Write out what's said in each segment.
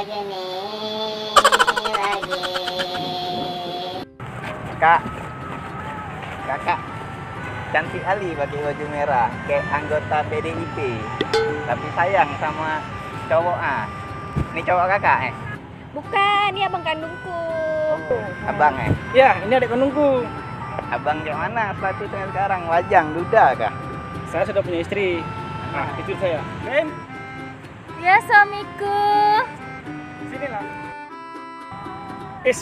lagi nih, lagi. Kak, kakak cantik kali pakai baju merah, kayak anggota PDIP. Tapi sayang sama cowok Ini cowok kakak Bukan, ini abang kandungku. Abang Ya, ini adik kandungku. Abang kayak mana statusnya sekarang? Lajang, duda kah? Saya sudah punya istri. Nah, itu saya. Ren, Ya, suamiku. sini lah.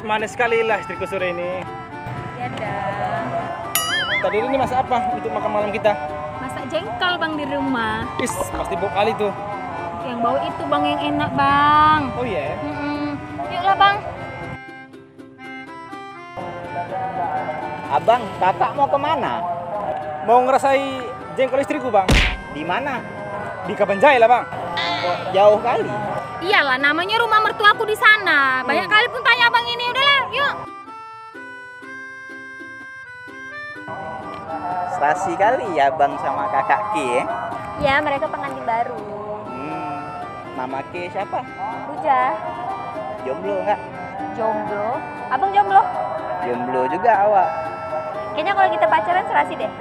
Manis sekali lah istriku sore ini. Ya dah. Tadi ini masak apa untuk makan malam kita? Masak jengkol bang di rumah. Pasti bau kali tuh. Yang bau itu bang yang enak bang. Oh iya. Yuklah bang. Abang, kakak mau kemana? Mau ngerasai jengkol istriku bang? Di mana? Di Kabanjai lah bang. Kok jauh kali? Iyalah, namanya rumah mertuaku di sana. Banyak kali pun tanya abang ini. Udahlah, yuk. Stasi kali ya abang sama kakak Ki Ya, mereka pengantin baru. Nama Ki siapa? Puja. Jomblo nggak? Jomblo. Abang jomblo? Jomblo juga awak. Kayaknya kalau kita pacaran serasi deh.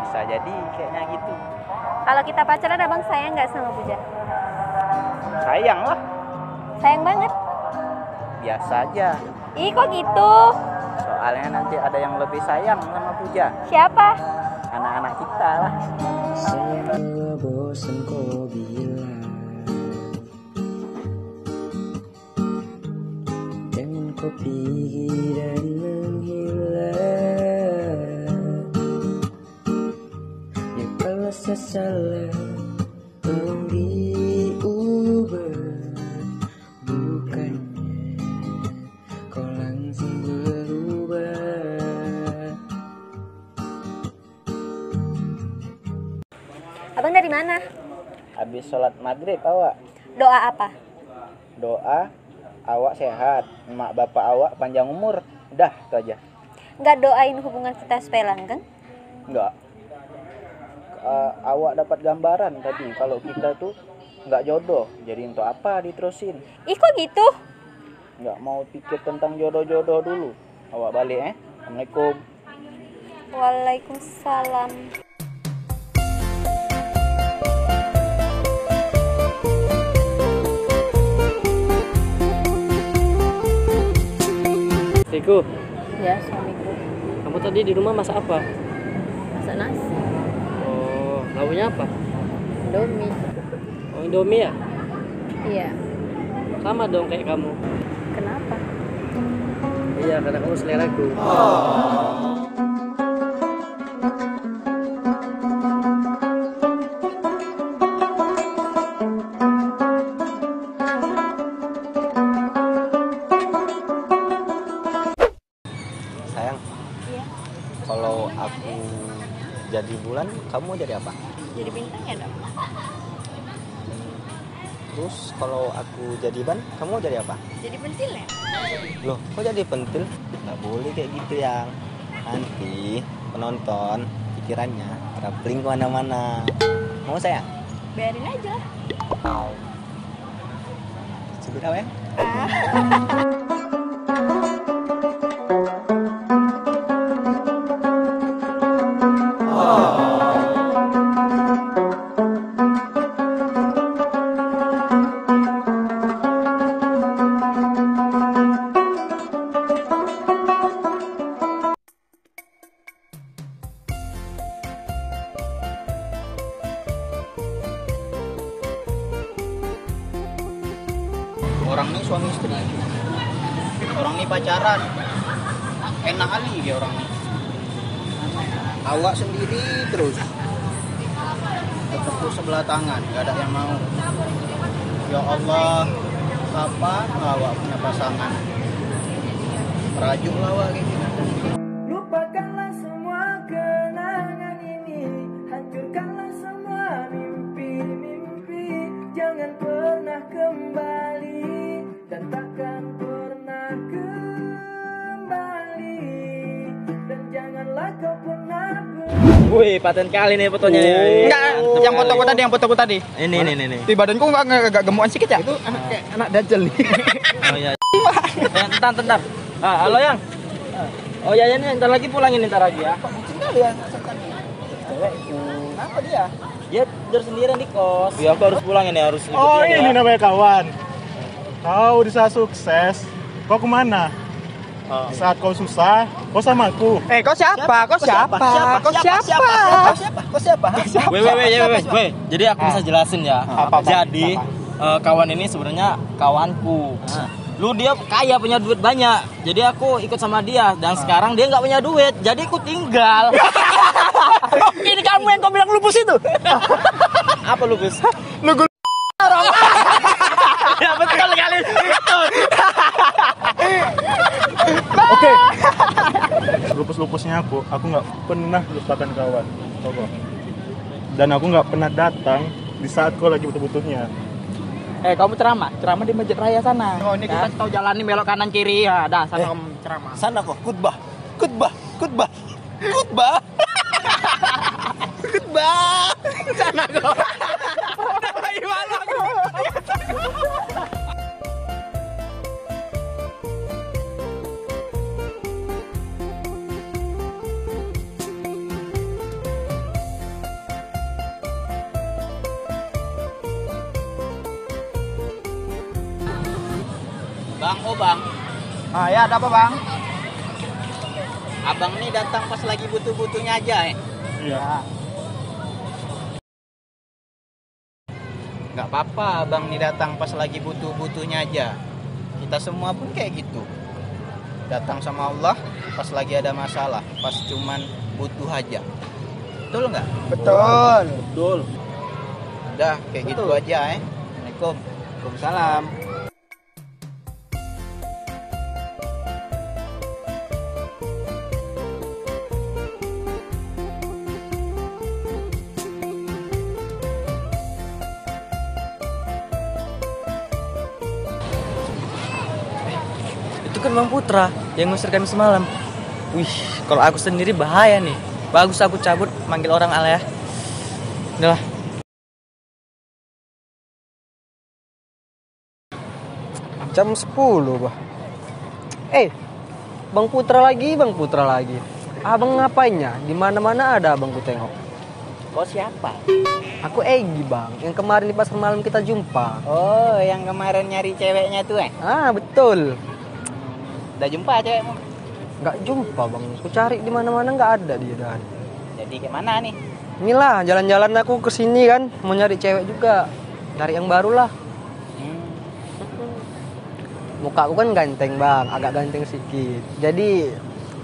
Bisa jadi kayaknya gitu. Kalau kita pacaran abang sayang nggak sama Puja? Sayang lah. Sayang banget. Biasa aja. Ih, kok gitu? Soalnya nanti ada yang lebih sayang sama Puja. Siapa? Anak-anak kita lah. Saya bosan kau bilang jangan kau pergi dan menghilang. Ya kalau saya salah tolong diubah, bukannya kau langsung berubah. Abang dari mana? Habis sholat maghrib awak. Doa apa? Doa awak sehat, emak bapak awak panjang umur. Udah, itu aja. Nggak doain hubungan kita supaya langgeng? Enggak. Awak dapat gambaran tadi kalau kita tuh nggak jodoh. Jadi untuk apa diterusin? Ih, kok gitu? Nggak mau pikir tentang jodoh-jodoh dulu. Awak balik Assalamualaikum. Waalaikumsalam. Istriku, Ya, suamiku. kamu tadi di rumah masak apa? Masak nasi. Oh, lauknya apa? Indomie. Oh, Indomie ya? Iya. Sama dong kayak kamu. Kenapa? Iya, karena kamu seleraku. Sayang, Iya. kalau aku jadi bulan, kamu jadi apa? Jadi bintang ya dong? Terus kalau aku jadi ban, kamu jadi apa? Jadi pentil ya? Loh, kok jadi pentil? Nggak boleh kayak gitu yang nanti penonton pikirannya traveling kemana-mana. Mau sayang? Biarin aja. Sebut apa ya? Orang ini suami istri, orang ini pacaran, enak kali dia orang ini. Awak sendiri terus, bertepuk sebelah tangan, gak ada yang mau. Ya Allah, kapan awak punya pasangan? Merajuk lah awak kayak gini. Lupakanlah semua kenangan ini, hancurkanlah semua mimpi-mimpi. Jangan pernah kembali dan takkan pernah kembali, dan janganlah kau pernah Wih, paten kali nih fotonya. Enggak, yang fotoku tadi. Ini. Di badanku agak gemukan sedikit ya? Itu kayak anak dajal nih. Oh iya. Tentar. Ah, halo yang. Oh ya ini ntar lagi pulangin ntar lagi ya. Bucin kali ya. Kenapa dia? Dia tidur sendirian di kos. Ya aku harus pulangin ya, harus ikut Oh dia, ini ya. namanya kawan. Kau bisa sukses. Kau kemana? Di saat kau susah, kau sama aku. Kau siapa? Kau siapa? Weh. Jadi aku bisa jelasin ya. Jadi kawan ini sebenarnya kawanku. Lu dia kaya, punya duit banyak. Jadi aku ikut sama dia dan sekarang dia nggak punya duit. Jadi aku tinggal. Ini kamu yang kau bilang lupus itu. Apa lupus? Lu Ya betul kali. Oke. Lupus-lupusnya aku nggak pernah lupakan kawan. Coba. Dan aku nggak pernah datang di saat kau lagi butuh-butuhnya. kamu ceramah di masjid raya sana. Oh, ini kita tahu jalan nih belok kanan kiri ya. Dah, sana kamu ceramah. Sana kok khutbah. Sana kok. Bang. Ah, ya ada apa, Bang? Abang nih datang pas lagi butuh-butuhnya aja Iya. Nggak apa-apa abang nih datang pas lagi butuh-butuhnya aja. Kita semua pun kayak gitu. Datang sama Allah pas lagi ada masalah, pas cuman butuh aja. Betul nggak? Betul. Udah kayak gitu aja Assalamualaikum. Waalaikumsalam. Itu kan Bang Putra yang ngusir kami semalam. Wih, kalau aku sendiri bahaya nih. Bagus aku cabut, manggil orang ala ya. Udah lah. Jam 10, Bah. Bang Putra lagi. Abang ngapainnya? Di mana-mana ada abang ku tengok. Kau siapa? Aku Egi, Bang. Yang kemarin di pasar malam kita jumpa. Oh, yang kemarin nyari ceweknya tuh Ah, betul. Udah jumpa cewekmu? Nggak jumpa, Bang. Aku cari di mana-mana nggak ada dia dan. Jadi kemana nih? Inilah jalan-jalan aku ke sini kan, mau nyari cewek juga. Cari yang baru lah. Muka aku kan ganteng, Bang, agak ganteng sedikit. Jadi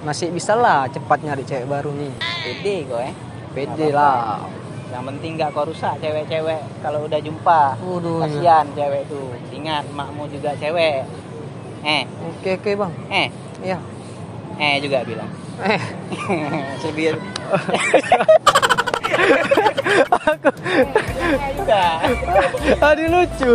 masih bisa lah cepat nyari cewek baru nih. Pede kok Pede lah. Yang penting nggak kau rusak cewek-cewek kalau udah jumpa. Waduh. Kasihan cewek tuh. Ingat makmu juga cewek. Oke, Bang. Iya. Juga bilang. Sebir. Aku. Juga. Aduh lucu.